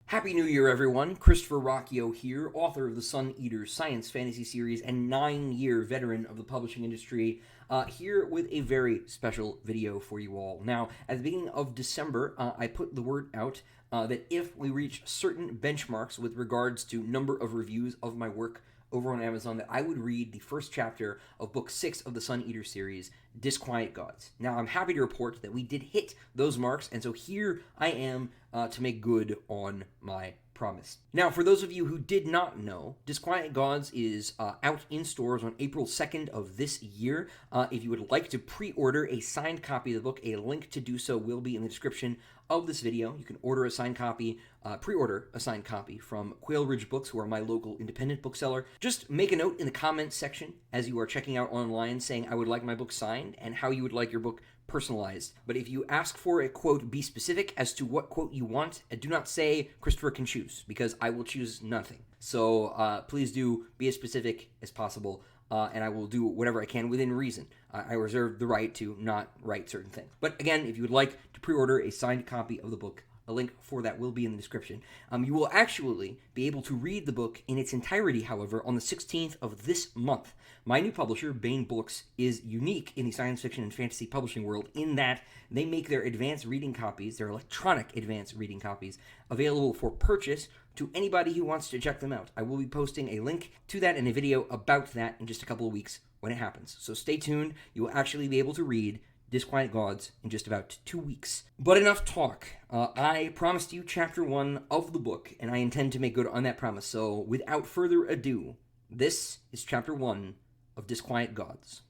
Happy New Year, everyone. Christopher Ruocchio here, author of the Sun Eaters science fantasy series and 9-year veteran of the publishing industry, here with a very special video for you all. Now, at the beginning of December, I put the word out that if we reach certain benchmarks with regards to number of reviews of my work over on Amazon, that I would read the first chapter of book 6 of the Sun Eater series, Disquiet Gods. Now, I'm happy to report that we did hit those marks, and so here I am to make good on my promise. Now, for those of you who did not know, Disquiet Gods is out in stores on April 2nd of this year. If you would like to pre-order a signed copy of the book, a link to do so will be in the description of this video. You can order a signed copy, pre-order a signed copy from Quail Ridge Books, who are my local independent bookseller. Just make a note in the comments section as you are checking out online saying I would like my book signed and how you would like your book personalized. But if you ask for a quote, be specific as to what quote you want, and do not say Christopher can choose, because I will choose nothing. So please do be as specific as possible, and I will do whatever I can within reason. I reserve the right to not write certain things. But again, if you would like to pre-order a signed copy of the book, a link for that will be in the description. You will actually be able to read the book in its entirety, however, on the 16th of this month. My new publisher, Baen Books, is unique in the science fiction and fantasy publishing world in that they make their advanced reading copies, their electronic advanced reading copies, available for purchase to anybody who wants to check them out. I will be posting a link to that and a video about that in just a couple of weeks when it happens. So stay tuned. You will actually be able to read Disquiet Gods in just about 2 weeks. But enough talk. I promised you chapter 1 of the book, and I intend to make good on that promise. So without further ado, this is chapter 1 of Disquiet Gods.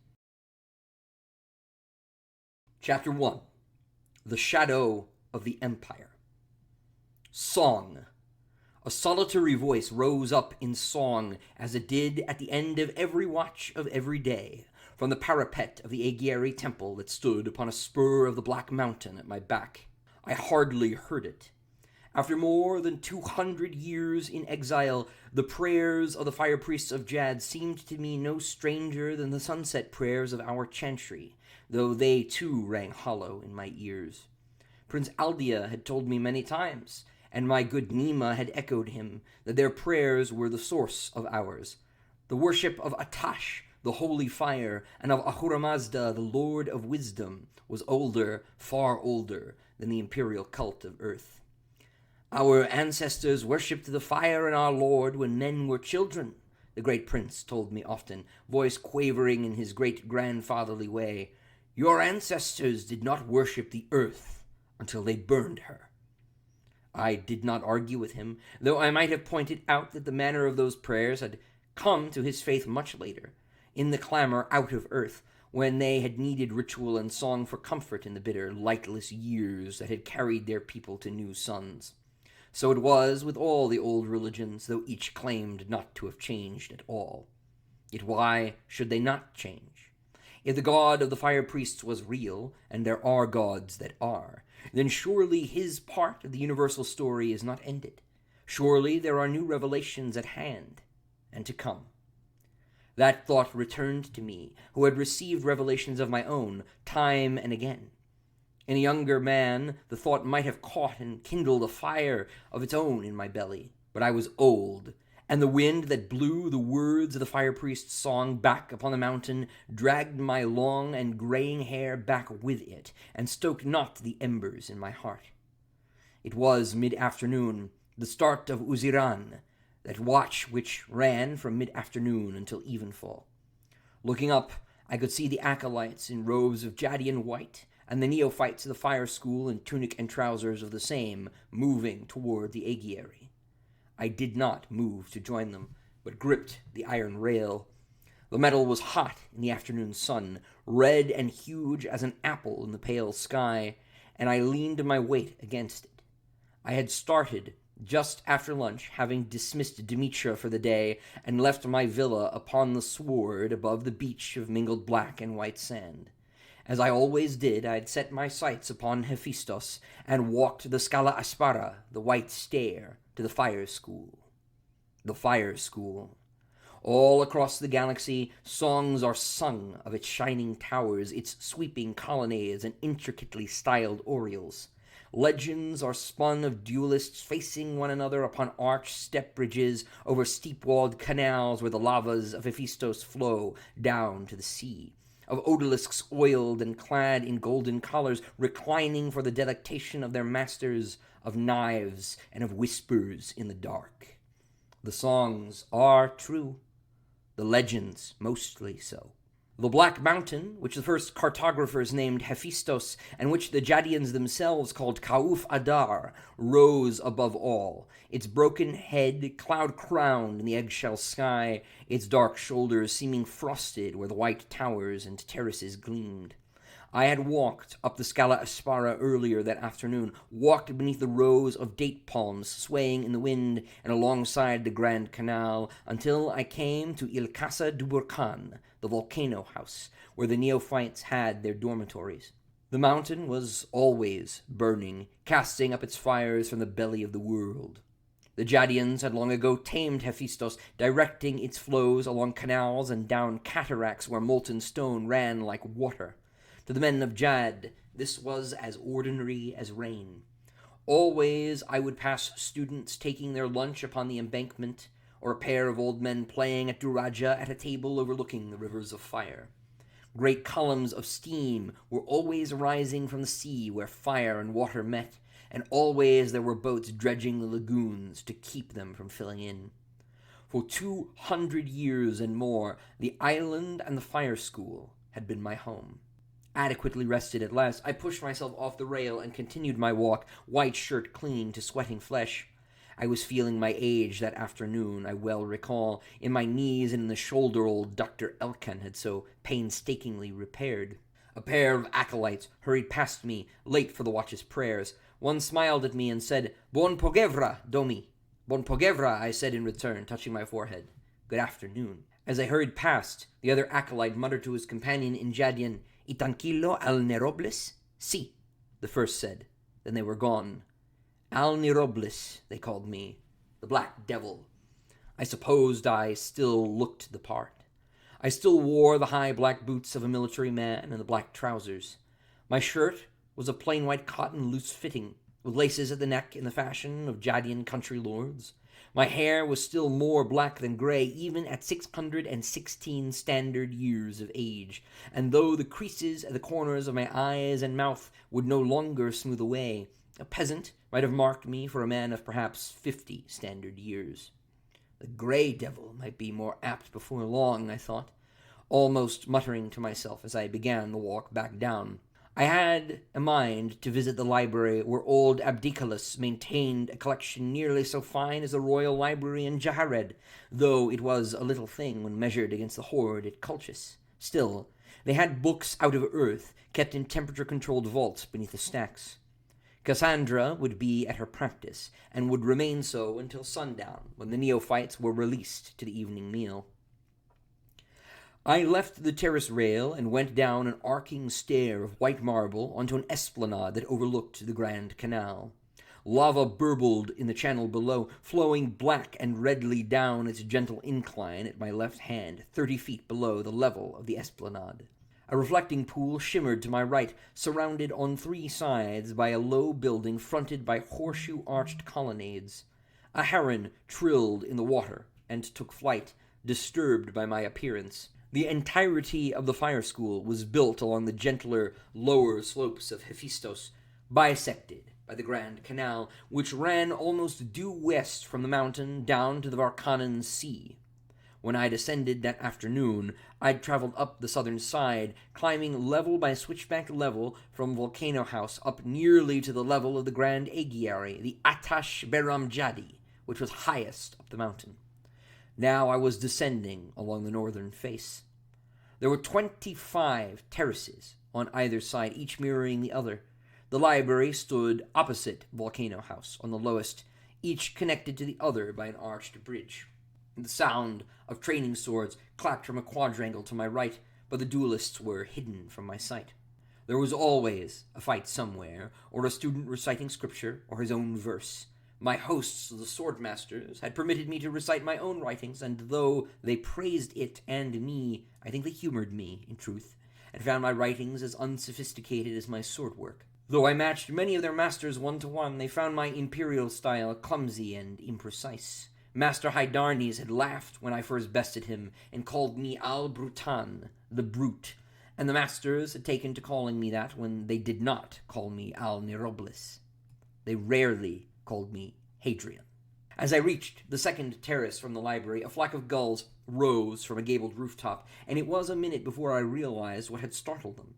Chapter 1. The Shadow of the Empire. Song. A solitary voice rose up in song, as it did at the end of every watch of every day, from the parapet of the Aegiari temple that stood upon a spur of the Black Mountain at my back. I hardly heard it. After more than 200 years in exile, the prayers of the fire priests of Jad seemed to me no stranger than the sunset prayers of our chantry, though they too rang hollow in my ears. Prince Aldea had told me many times, and my good Nima had echoed him, that their prayers were the source of ours. The worship of Atash, the holy fire, and of Ahura Mazda, the Lord of Wisdom, was older, far older, than the imperial cult of Earth. Our ancestors worshipped the fire and our Lord when men were children, the great prince told me often, voice quavering in his great-grandfatherly way. Your ancestors did not worship the earth until they burned her. I did not argue with him, though I might have pointed out that the manner of those prayers had come to his faith much later, in the clamor out of earth, when they had needed ritual and song for comfort in the bitter, lightless years that had carried their people to new suns. So it was with all the old religions, though each claimed not to have changed at all. Yet why should they not change? If the god of the fire priests was real, and there are gods that are, then surely his part of the universal story is not ended. Surely there are new revelations at hand and to come. That thought returned to me, who had received revelations of my own, time and again. In a younger man, the thought might have caught and kindled a fire of its own in my belly, but I was old, and the wind that blew the words of the fire priest's song back upon the mountain dragged my long and graying hair back with it, and stoked not the embers in my heart. It was mid-afternoon, the start of Uziran, that watch which ran from mid-afternoon until evenfall. Looking up, I could see the acolytes in robes of Jadian white, and the neophytes of the fire school in tunic and trousers of the same, moving toward the Aegiari. I did not move to join them, but gripped the iron rail. The metal was hot in the afternoon sun, red and huge as an apple in the pale sky, and I leaned my weight against it. I had started just after lunch, having dismissed Demetra for the day, and left my villa upon the sward above the beach of mingled black and white sand. As I always did, I had set my sights upon Hephaestus, and walked the Scala Aspara, the white stair, to the fire school. The fire school. All across the galaxy, songs are sung of its shining towers, its sweeping colonnades, and intricately styled oriels. Legends are spun of duelists facing one another upon arched step bridges over steep-walled canals where the lavas of Hephaestos flow down to the sea, of odalisks oiled and clad in golden collars reclining for the delectation of their masters, of knives and of whispers in the dark. The songs are true, the legends mostly so. The Black Mountain, which the first cartographers named Hephaestos, and which the Jadians themselves called Kauf Adar, rose above all, its broken head cloud-crowned in the eggshell sky, its dark shoulders seeming frosted where the white towers and terraces gleamed. I had walked up the Scala Aspara earlier that afternoon, walked beneath the rows of date palms swaying in the wind and alongside the Grand Canal, until I came to Il Casa du Burkan, the volcano house, where the neophytes had their dormitories. The mountain was always burning, casting up its fires from the belly of the world. The Jadians had long ago tamed Hephaestos, directing its flows along canals and down cataracts where molten stone ran like water. To the men of Jad, this was as ordinary as rain. Always I would pass students taking their lunch upon the embankment, or a pair of old men playing at Duraja at a table overlooking the rivers of fire. Great columns of steam were always rising from the sea where fire and water met, and always there were boats dredging the lagoons to keep them from filling in. For 200 years and more, the island and the fire school had been my home. Adequately rested at last, I pushed myself off the rail and continued my walk, white shirt clinging to sweating flesh. I was feeling my age that afternoon, I well recall, in my knees and in the shoulder old Dr. Elkan had so painstakingly repaired. A pair of acolytes hurried past me, late for the watch's prayers. One smiled at me and said, "Bon pogevra, Domi." "Bon pogevra," I said in return, touching my forehead. "Good afternoon." As I hurried past, the other acolyte muttered to his companion in Jadian, "Y tranquilo al Nerobles?" "Si," the first said. Then they were gone. Al Nerobles, they called me, the Black Devil. I supposed I still looked the part. I still wore the high black boots of a military man and the black trousers. My shirt was of plain white cotton, loose-fitting, with laces at the neck in the fashion of Jadian country lords. My hair was still more black than gray, even at 616 standard years of age, and though the creases at the corners of my eyes and mouth would no longer smooth away, a peasant might have marked me for a man of perhaps 50 standard years. The Grey Devil might be more apt before long, I thought, almost muttering to myself as I began the walk back down. I had a mind to visit the library where old Abdicalis maintained a collection nearly so fine as the Royal Library in Jahared, though it was a little thing when measured against the hoard at Colchis. Still, they had books out of earth, kept in temperature-controlled vaults beneath the stacks. Cassandra would be at her practice, and would remain so until sundown, when the neophytes were released to the evening meal. I left the terrace rail and went down an arcing stair of white marble onto an esplanade that overlooked the Grand Canal. Lava burbled in the channel below, flowing black and redly down its gentle incline at my left hand, 30 feet below the level of the esplanade. A reflecting pool shimmered to my right, surrounded on 3 sides by a low building fronted by horseshoe-arched colonnades. A heron trilled in the water and took flight, disturbed by my appearance. The entirety of the fire school was built along the gentler, lower slopes of Hephaestos, bisected by the Grand Canal, which ran almost due west from the mountain down to the Varkanan Sea. When I'd ascended that afternoon, I'd traveled up the southern side, climbing level by switchback level from Volcano House up nearly to the level of the Grand Agiary, the Atash Beram Jadi, which was highest up the mountain. Now I was descending along the northern face. There were 25 terraces on either side, each mirroring the other. The library stood opposite Volcano House on the lowest, each connected to the other by an arched bridge. The sound of training swords clacked from a quadrangle to my right, but the duelists were hidden from my sight. There was always a fight somewhere, or a student reciting scripture or his own verse. My hosts, the swordmasters, had permitted me to recite my own writings, and though they praised it and me, I think they humored me, in truth, and found my writings as unsophisticated as my sword work. Though I matched many of their masters 1-to-1, they found my imperial style clumsy and imprecise. Master Hydarnes had laughed when I first bested him, and called me Al Brutan, the Brute, and the masters had taken to calling me that when they did not call me Al Nerobles. They rarely called me Hadrian. As I reached the second terrace from the library, a flock of gulls rose from a gabled rooftop, and it was a minute before I realized what had startled them.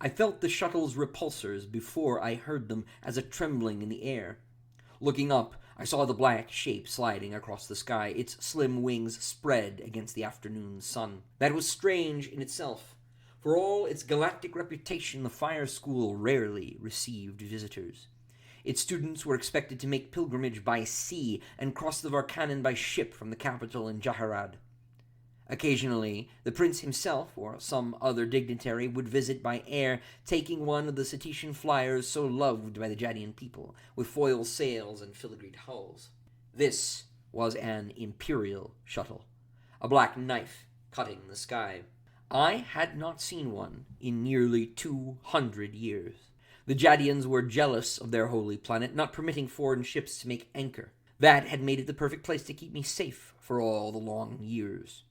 I felt the shuttle's repulsors before I heard them as a trembling in the air. Looking up, I saw the black shape sliding across the sky, its slim wings spread against the afternoon sun. That was strange in itself. For all its galactic reputation, the Fire School rarely received visitors. Its students were expected to make pilgrimage by sea and cross the Varkanen by ship from the capital in Jaharad. Occasionally, the prince himself or some other dignitary would visit by air, taking one of the cetacean flyers so loved by the Jadian people, with foil sails and filigreed hulls. This was an imperial shuttle, a black knife cutting the sky. I had not seen one in nearly 200 years. The Jadians were jealous of their holy planet, not permitting foreign ships to make anchor. That had made it the perfect place to keep me safe for all the long years.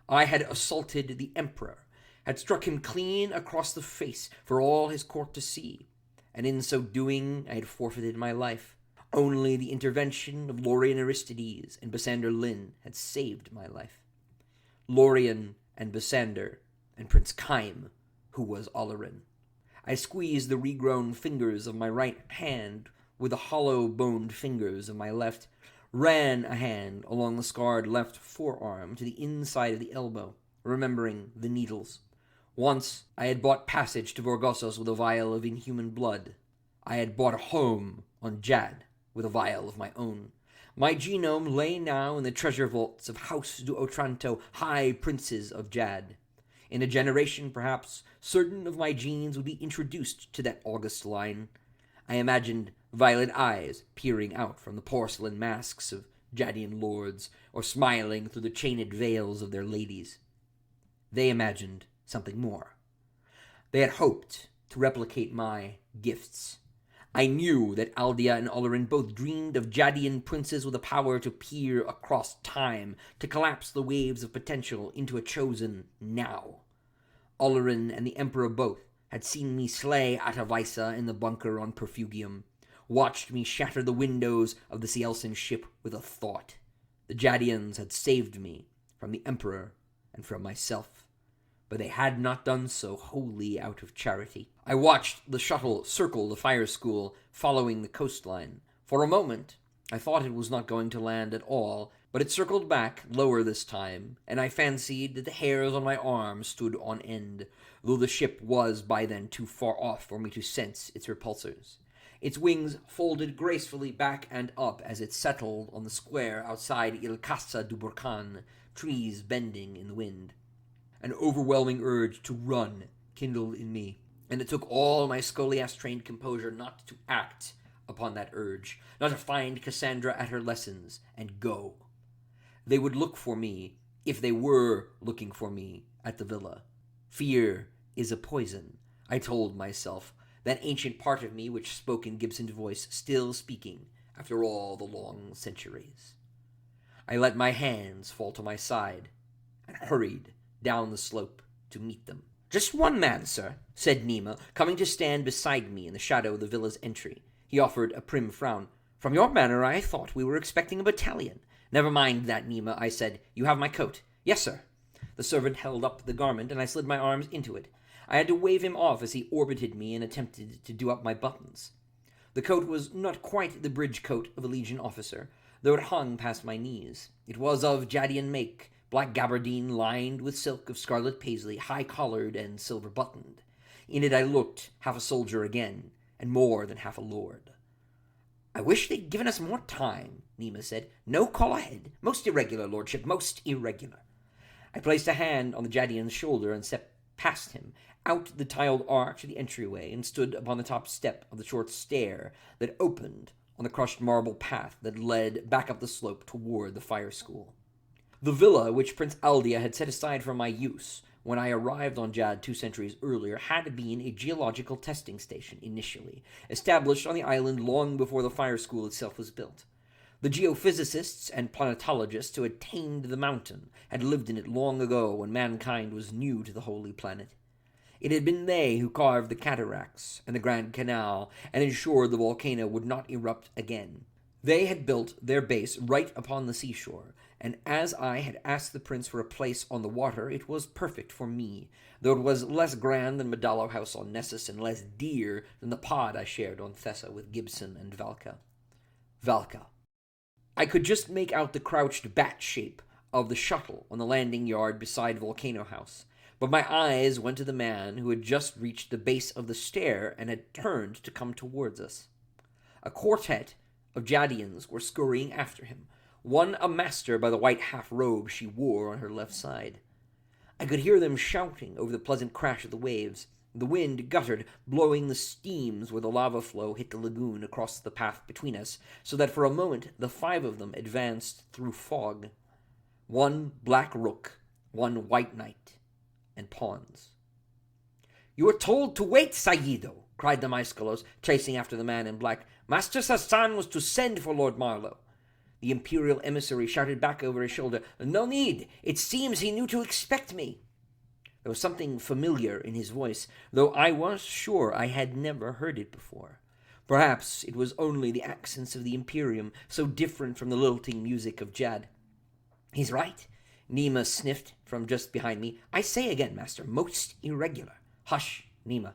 I had assaulted the emperor, had struck him clean across the face for all his court to see, and in so doing I had forfeited my life. Only the intervention of Lorien Aristides and Besander Lin had saved my life. Lorien and Besander and Prince Chaim, who was Olerin. I squeezed the regrown fingers of my right hand with the hollow-boned fingers of my left, ran a hand along the scarred left forearm to the inside of the elbow, remembering the needles. Once I had bought passage to Vorgossos with a vial of inhuman blood. I had bought a home on Jad with a vial of my own. My genome lay now in the treasure vaults of House du Otranto, high princes of Jad. In a generation, perhaps, certain of my genes would be introduced to that august line. I imagined violet eyes peering out from the porcelain masks of Jadian lords, or smiling through the chained veils of their ladies. They imagined something more. They had hoped to replicate my gifts. I knew that Aldia and Olerin both dreamed of Jadian princes with a power to peer across time, to collapse the waves of potential into a chosen now. Olerin and the Emperor both had seen me slay Atavisa in the bunker on Perfugium, watched me shatter the windows of the Cielsen ship with a thought. The Jadians had saved me from the Emperor and from myself, but they had not done so wholly out of charity. I watched the shuttle circle the fire school, following the coastline. For a moment, I thought it was not going to land at all, but it circled back, lower this time, and I fancied that the hairs on my arms stood on end, though the ship was by then too far off for me to sense its repulsors. Its wings folded gracefully back and up as it settled on the square outside Il Casa du Burkan, trees bending in the wind. An overwhelming urge to run kindled in me, and it took all my Scolias-trained composure not to act upon that urge, not to find Cassandra at her lessons and go. They would look for me, if they were looking for me, at the villa. Fear is a poison, I told myself, that ancient part of me which spoke in Gibson's voice still speaking after all the long centuries. I let my hands fall to my side and hurried down the slope to meet them. "Just one man, sir," said Nima, coming to stand beside me in the shadow of the villa's entry. He offered a prim frown. "From your manner, I thought we were expecting a battalion." "Never mind that, Nima," I said. "You have my coat." "Yes, sir." The servant held up the garment, and I slid my arms into it. I had to wave him off as he orbited me and attempted to do up my buttons. The coat was not quite the bridge coat of a Legion officer, though it hung past my knees. It was of Jadian make, black gabardine lined with silk of scarlet paisley, high-collared and silver-buttoned. In it I looked half a soldier again, and more than half a lord. "I wish they'd given us more time," Nima said. "No call ahead. Most irregular, lordship, most irregular." I placed a hand on the Jadian's shoulder and stepped past him, out the tiled arch of the entryway, and stood upon the top step of the short stair that opened on the crushed marble path that led back up the slope toward the fire school. The villa which Prince Aldia had set aside for my use when I arrived on Jad 2 centuries earlier, had been a geological testing station initially, established on the island long before the fire school itself was built. The geophysicists and planetologists who had tamed the mountain had lived in it long ago when mankind was new to the holy planet. It had been they who carved the cataracts and the Grand Canal and ensured the volcano would not erupt again. They had built their base right upon the seashore, and as I had asked the prince for a place on the water, it was perfect for me, though it was less grand than Medallo House on Nessus and less dear than the pod I shared on Thessa with Gibson and Valka. Valka. I could just make out the crouched bat shape of the shuttle on the landing yard beside Volcano House, but my eyes went to the man who had just reached the base of the stair and had turned to come towards us. A quartet of Jadians were scurrying after him, one a master by the white half-robe she wore on her left side. I could hear them shouting over the pleasant crash of the waves. The wind guttered, blowing the steams where the lava flow hit the lagoon across the path between us, so that for a moment the 5 of them advanced through fog. 1 black rook, 1 white knight, and pawns. "You are told to wait, Sayyido," cried the Maescalos, chasing after the man in black. "Master Sassan was to send for Lord Marlowe." The imperial emissary shouted back over his shoulder, "No need. It seems he knew to expect me." There was something familiar in his voice, though I was sure I had never heard it before. Perhaps it was only the accents of the Imperium, so different from the lilting music of Jad. "He's right," Nima sniffed from just behind me. "I say again, master, most irregular." "Hush, Nima."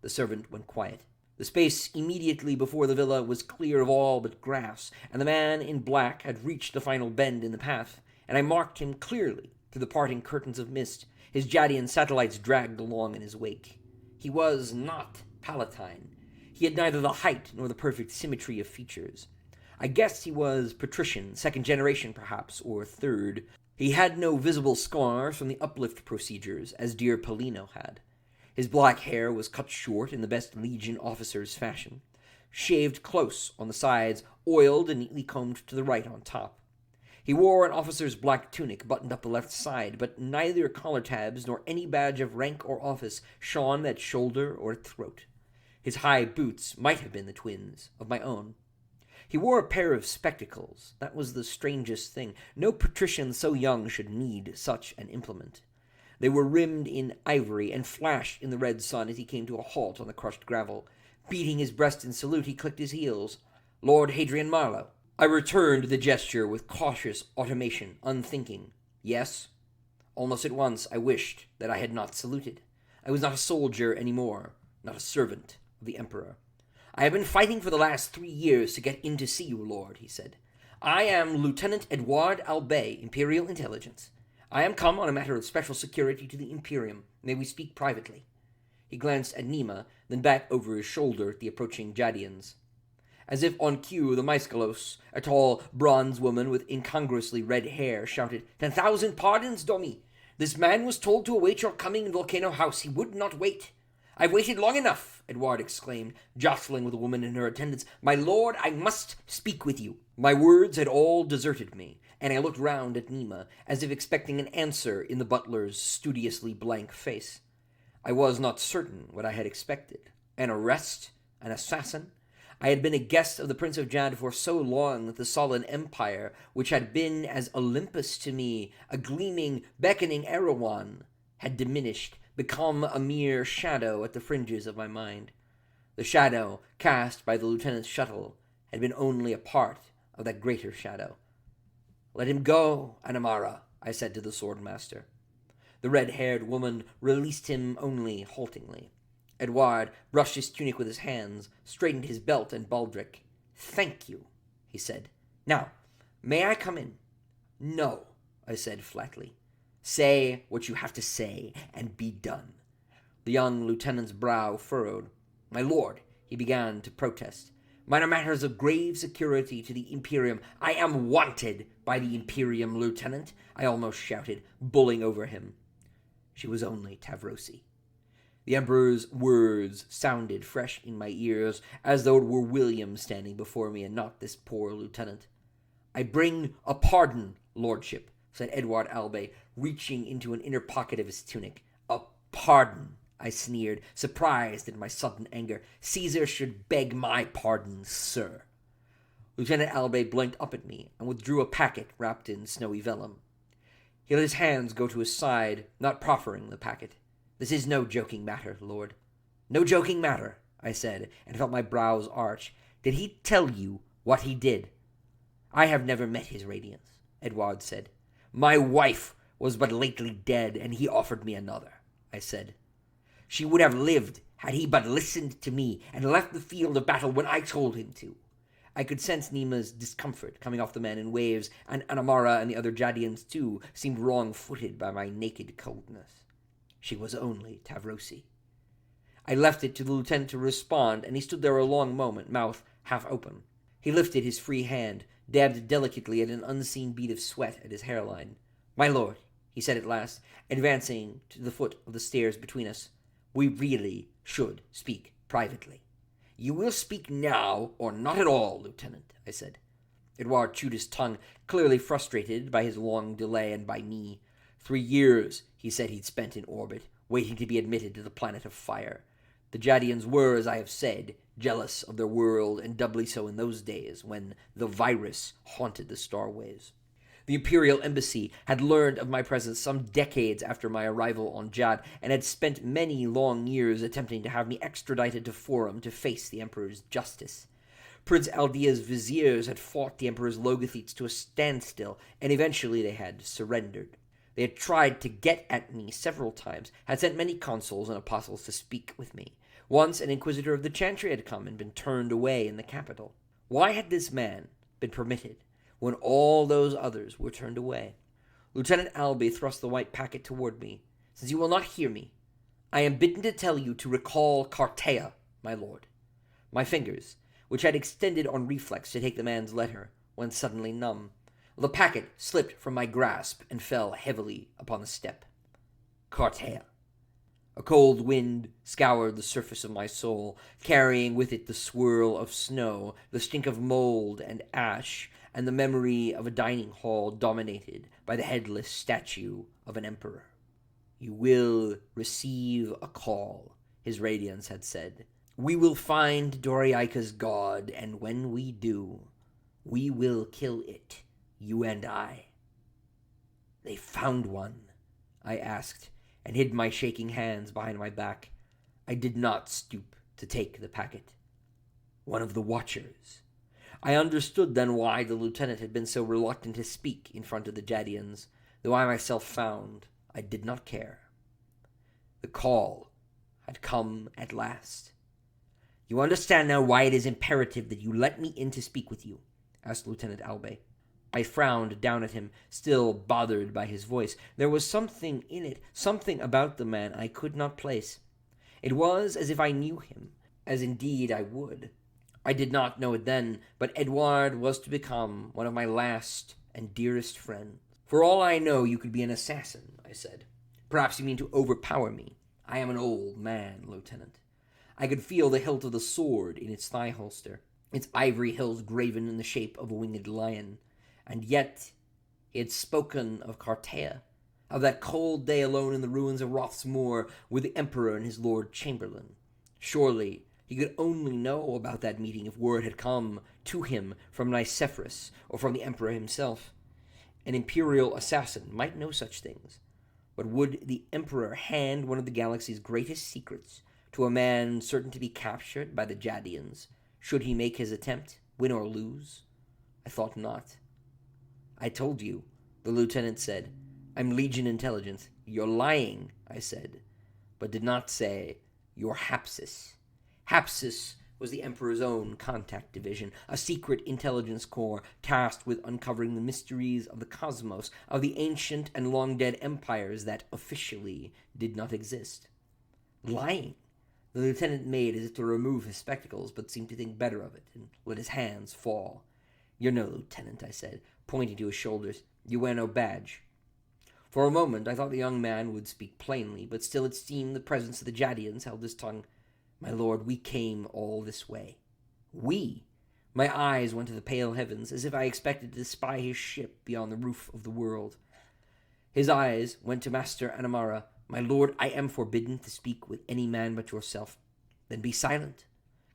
The servant went quiet. The space immediately before the villa was clear of all but grass, and the man in black had reached the final bend in the path, and I marked him clearly through the parting curtains of mist, his Jadian satellites dragged along in his wake. He was not Palatine. He had neither the height nor the perfect symmetry of features. I guessed he was patrician, 2nd generation perhaps, or 3rd. He had no visible scars from the uplift procedures, as dear Polino had. His black hair was cut short in the best Legion officer's fashion, shaved close on the sides, oiled and neatly combed to the right on top. He wore an officer's black tunic buttoned up the left side, but neither collar tabs nor any badge of rank or office shone at shoulder or throat. His high boots might have been the twins of my own. He wore a pair of spectacles. That was the strangest thing. No patrician so young should need such an implement. They were rimmed in ivory and flashed in the red sun as he came to a halt on the crushed gravel. Beating his breast in salute, he clicked his heels. "Lord Hadrian Marlowe." I returned the gesture with cautious automation, unthinking. "Yes." Almost at once I wished that I had not saluted. I was not a soldier any more, not a servant of the Emperor. "I have been fighting for the last 3 years to get in to see you, Lord," he said. "I am Lieutenant Edouard Albay, Imperial Intelligence. I am come on a matter of special security to the Imperium. May we speak privately?" He glanced at Nima, then back over his shoulder at the approaching Jadians. As if on cue, the Maescalos, a tall, bronze woman with incongruously red hair, shouted, "10,000 pardons, Domi! This man was told to await your coming in Volcano House. He would not wait." "I've waited long enough," Edouard exclaimed, jostling with a woman in her attendants. "My lord, I must speak with you." My words had all deserted me, and I looked round at Nima, as if expecting an answer in the butler's studiously blank face. I was not certain what I had expected. An arrest? An assassin? I had been a guest of the Prince of Jad for so long that the solid empire, which had been as Olympus to me, a gleaming, beckoning Erewhon, had diminished, become a mere shadow at the fringes of my mind. The shadow cast by the lieutenant's shuttle had been only a part of that greater shadow. "Let him go, Anamara," I said to the swordmaster. The red-haired woman released him only haltingly. Edouard brushed his tunic with his hands, straightened his belt and baldric. "Thank you," he said. "Now, may I come in?" "No," I said flatly. "Say what you have to say, and be done." The young lieutenant's brow furrowed. "My lord," he began to protest, "minor matters of grave security to the Imperium." "I am wanted by the Imperium, Lieutenant," I almost shouted, bullying over him. She was only Tavrosi. The Emperor's words sounded fresh in my ears, as though it were William standing before me and not this poor lieutenant. "I bring a pardon, lordship, said Edward Albay, reaching into an inner pocket of his tunic. "A pardon," I sneered, surprised at my sudden anger. "Caesar should beg my pardon, sir." Lieutenant Albay blinked up at me and withdrew a packet wrapped in snowy vellum. He let his hands go to his side, not proffering the packet. "This is no joking matter, Lord." "No joking matter," I said, and felt my brows arch. "Did he tell you what he did?" "I have never met his radiance," Edward said. "My wife was but lately dead, and he offered me another," I said. "She would have lived had he but listened to me and left the field of battle when I told him to." I could sense Nima's discomfort coming off the men in waves, and Anamara and the other Jadians, too, seemed wrong-footed by my naked coldness. She was only Tavrosi. I left it to the lieutenant to respond, and he stood there a long moment, mouth half open. He lifted his free hand, dabbed delicately at an unseen bead of sweat at his hairline. "My lord," he said at last, advancing to the foot of the stairs between us, "we really should speak privately." "You will speak now, or not at all, Lieutenant," I said. Edouard chewed his tongue, clearly frustrated by his long delay and by me. 3 years, he said, he'd spent in orbit, waiting to be admitted to the planet of fire. The Jadians were, as I have said, jealous of their world, and doubly so in those days when the virus haunted the starways. The Imperial Embassy had learned of my presence some decades after my arrival on Jad, and had spent many long years attempting to have me extradited to Forum to face the Emperor's justice. Prince Aldea's viziers had fought the Emperor's logothetes to a standstill, and eventually they had surrendered. They had tried to get at me several times, had sent many consuls and apostles to speak with me. Once an inquisitor of the Chantry had come and been turned away in the capital. Why had this man been permitted when all those others were turned away? Lieutenant Albay thrust the white packet toward me. "Since you will not hear me, I am bidden to tell you to recall Cartea, my lord." My fingers, which had extended on reflex to take the man's letter, went suddenly numb. The packet slipped from my grasp and fell heavily upon the step. Cartea. A cold wind scoured the surface of my soul, carrying with it the swirl of snow, the stink of mold and ash, and the memory of a dining hall dominated by the headless statue of an emperor. "You will receive a call," his radiance had said. "We will find Doriaika's god, and when we do, we will kill it, you and I." "They found one?" I asked, and hid my shaking hands behind my back. I did not stoop to take the packet. "One of the Watchers." I understood then why the lieutenant had been so reluctant to speak in front of the Jadians, though I myself found I did not care. The call had come at last. "You understand now why it is imperative that you let me in to speak with you?" asked Lieutenant Albay. I frowned down at him, still bothered by his voice. There was something in it, something about the man I could not place. It was as if I knew him, as indeed I would. I did not know it then, but Edouard was to become one of my last and dearest friends. "For all I know, you could be an assassin," I said. "Perhaps you mean to overpower me. I am an old man, Lieutenant." I could feel the hilt of the sword in its thigh holster, its ivory hills graven in the shape of a winged lion. And yet he had spoken of Cartea, of that cold day alone in the ruins of Roth's Moor with the Emperor and his Lord Chamberlain. Surely he could only know about that meeting if word had come to him from Nicephorus or from the Emperor himself. An imperial assassin might know such things, but would the Emperor hand one of the galaxy's greatest secrets to a man certain to be captured by the Jadians, should he make his attempt, win or lose? I thought not. "I told you," the lieutenant said. "I'm Legion Intelligence." "You're lying," I said, but did not say, "You're Hapsis." Hapsis was the Emperor's own contact division, a secret intelligence corps tasked with uncovering the mysteries of the cosmos, of the ancient and long-dead empires that officially did not exist. Lying? The lieutenant made as if to remove his spectacles, but seemed to think better of it, and let his hands fall. "You're no lieutenant," I said, pointing to his shoulders. "You wear no badge." For a moment I thought the young man would speak plainly, but still it seemed the presence of the Jadians held his tongue. "My lord, we came all this way." "We?" My eyes went to the pale heavens, as if I expected to spy his ship beyond the roof of the world. His eyes went to Master Anamara. "My lord, I am forbidden to speak with any man but yourself." "Then be silent."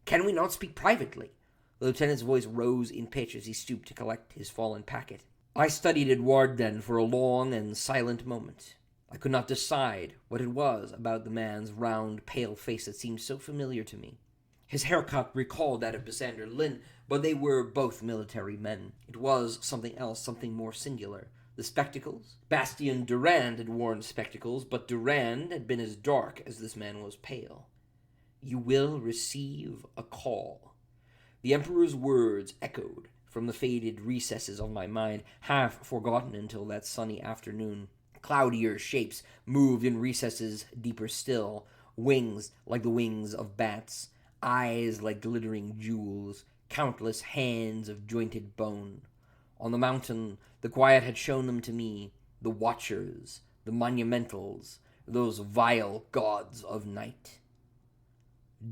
"Can we not speak privately?" The lieutenant's voice rose in pitch as he stooped to collect his fallen packet. I studied Edouard then for a long and silent moment. I could not decide what it was about the man's round, pale face that seemed so familiar to me. His haircut recalled that of Bissander Lynn, but they were both military men. It was something else, something more singular. The spectacles? Bastien Durand had worn spectacles, but Durand had been as dark as this man was pale. "You will receive a call." The Emperor's words echoed from the faded recesses of my mind, half forgotten until that sunny afternoon. Cloudier shapes moved in recesses deeper still, wings like the wings of bats, eyes like glittering jewels, countless hands of jointed bone. On the mountain, the quiet had shown them to me, the watchers, the monumentals, those vile gods of night.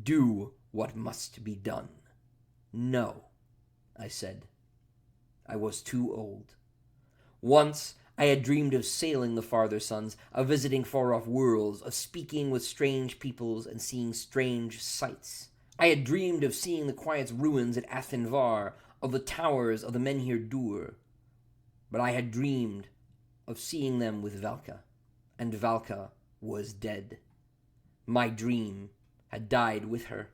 "Do what must be done." "No," I said. I was too old. Once I had dreamed of sailing the farther suns, of visiting far-off worlds, of speaking with strange peoples and seeing strange sights. I had dreamed of seeing the quiet ruins at Athenvar, of the towers of the Menhir Dur. But I had dreamed of seeing them with Valka, and Valka was dead. My dream had died with her.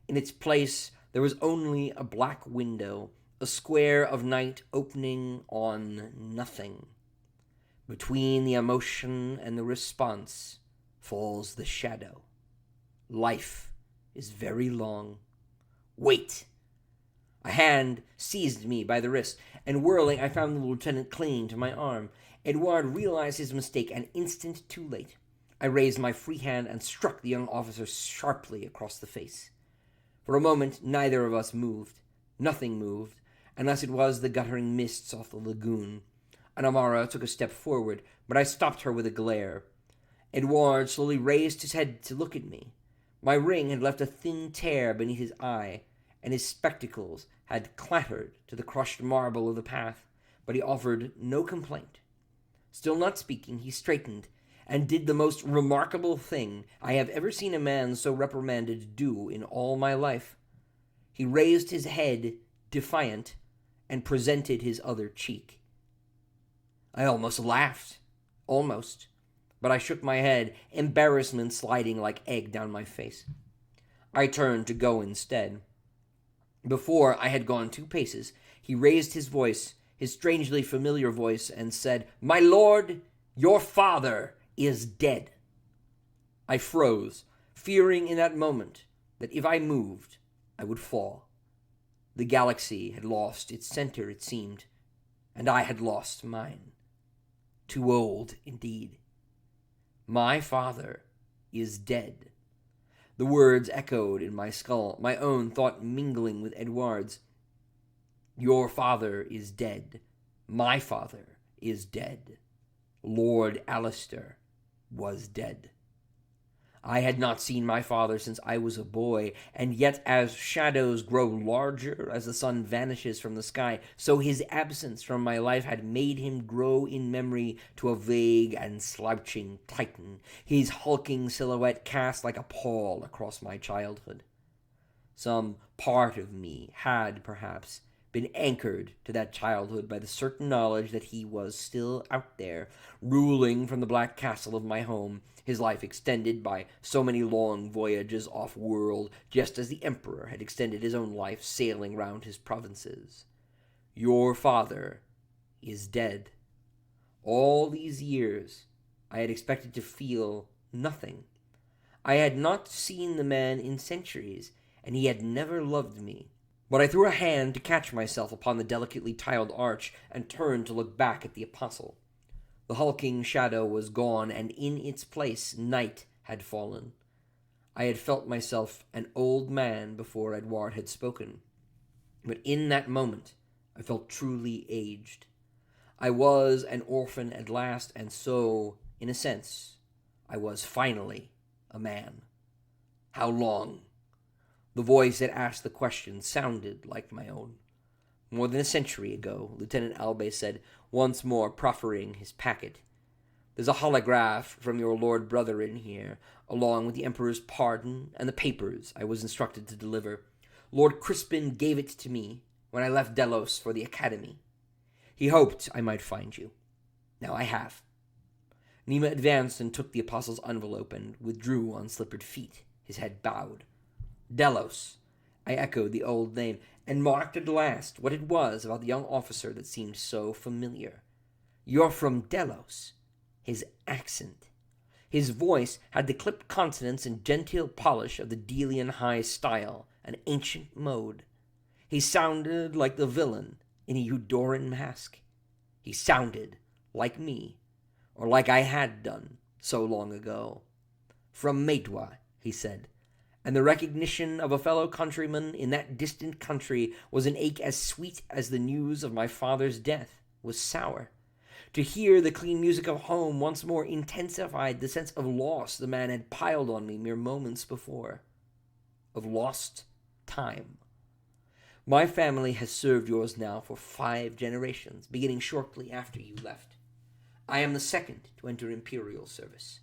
In its place, there was only a black window, a square of night opening on nothing. Between the emotion and the response falls the shadow. Life is very long. Wait! A hand seized me by the wrist, and whirling, I found the lieutenant clinging to my arm. Edouard realized his mistake an instant too late. I raised my free hand and struck the young officer sharply across the face. For a moment, neither of us moved. Nothing moved, unless it was the guttering mists off the lagoon. Anamara took a step forward, but I stopped her with a glare. Edouard slowly raised his head to look at me. My ring had left a thin tear beneath his eye, and his spectacles had clattered to the crushed marble of the path, but he offered no complaint. Still not speaking, he straightened, and did the most remarkable thing I have ever seen a man so reprimanded do in all my life. He raised his head, defiant, and presented his other cheek. I almost laughed. Almost. But I shook my head, embarrassment sliding like egg down my face. I turned to go instead. Before I had gone 2 paces, he raised his voice, his strangely familiar voice, and said, "My lord, your father is dead." I froze, fearing in that moment that if I moved, I would fall. The galaxy had lost its center, it seemed, and I had lost mine. Too old, indeed. My father is dead. The words echoed in my skull, my own thought mingling with Edouard's. Your father is dead. My father is dead. Lord Alistair was dead. I had not seen my father since I was a boy, and yet as shadows grow larger as the sun vanishes from the sky, so his absence from my life had made him grow in memory to a vague and slouching titan, his hulking silhouette cast like a pall across my childhood. Some part of me had, perhaps, been anchored to that childhood by the certain knowledge that he was still out there, ruling from the black castle of my home, his life extended by so many long voyages off-world, just as the Emperor had extended his own life sailing round his provinces. Your father is dead. All these years, I had expected to feel nothing. I had not seen the man in centuries, and he had never loved me. But I threw a hand to catch myself upon the delicately tiled arch and turned to look back at the apostle. The hulking shadow was gone, and in its place night had fallen. I had felt myself an old man before Edouard had spoken. But in that moment, I felt truly aged. I was an orphan at last, and so, in a sense, I was finally a man. How long? The voice that asked the question sounded like my own. More than a century ago, Lieutenant Albé said, once more proffering his packet. There's a holograph from your lord brother in here, along with the Emperor's pardon and the papers I was instructed to deliver. Lord Crispin gave it to me when I left Delos for the Academy. He hoped I might find you. Now I have." Nima advanced and took the apostle's envelope and withdrew on slippered feet, his head bowed. "Delos." I echoed the old name, and marked at last what it was about the young officer that seemed so familiar. "You're from Delos." His accent. His voice had the clipped consonants and genteel polish of the Delian high style, an ancient mode. He sounded like the villain in a Eudoran mask. He sounded like me, or like I had done so long ago. "From Maetwa," he said, and the recognition of a fellow countryman in that distant country was an ache as sweet as the news of my father's death was sour. To hear the clean music of home once more intensified the sense of loss the man had piled on me mere moments before. Of lost time. My family has served yours now for 5 generations, beginning shortly after you left. I am the second to enter imperial service."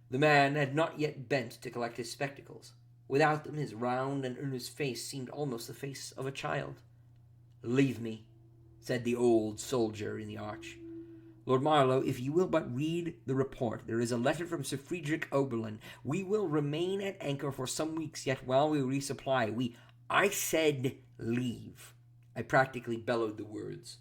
The man had not yet bent to collect his spectacles. Without them, his round and earnest face seemed almost the face of a child. "Leave me," said the old soldier in the arch. "Lord Marlowe, if you will but read the report, there is a letter from Sir Friedrich Oberlin. We will remain at anchor for some weeks yet while we resupply. I said leave." I practically bellowed the words.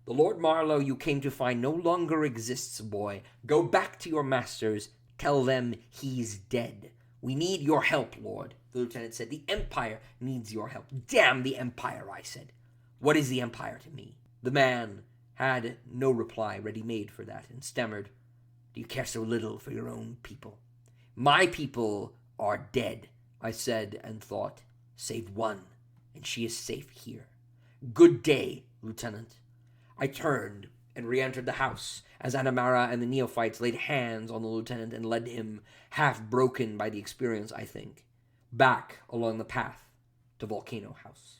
"The Lord Marlowe you came to find no longer exists, boy. Go back to your masters. Tell them he's dead. We need your help, Lord," the lieutenant said. "The Empire needs your help." "Damn the Empire," I said. "What is the Empire to me?" The man had no reply ready-made for that, and stammered, "Do you care so little for your own people?" "My people are dead," I said and thought, "save one, and she is safe here. Good day, Lieutenant." I turned and re-entered the house as Anamara and the neophytes laid hands on the lieutenant and led him, half broken by the experience, I think, back along the path to Volcano House.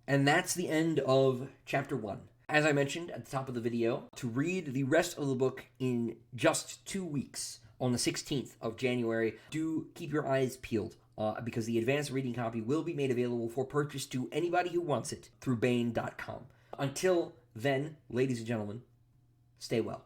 And that's the end of Chapter 1. As I mentioned at the top of the video, to read the rest of the book in just 2 weeks, on the 16th of January, do keep your eyes peeled, because the advanced reading copy will be made available for purchase to anybody who wants it through Bain.com. Until then, ladies and gentlemen, stay well.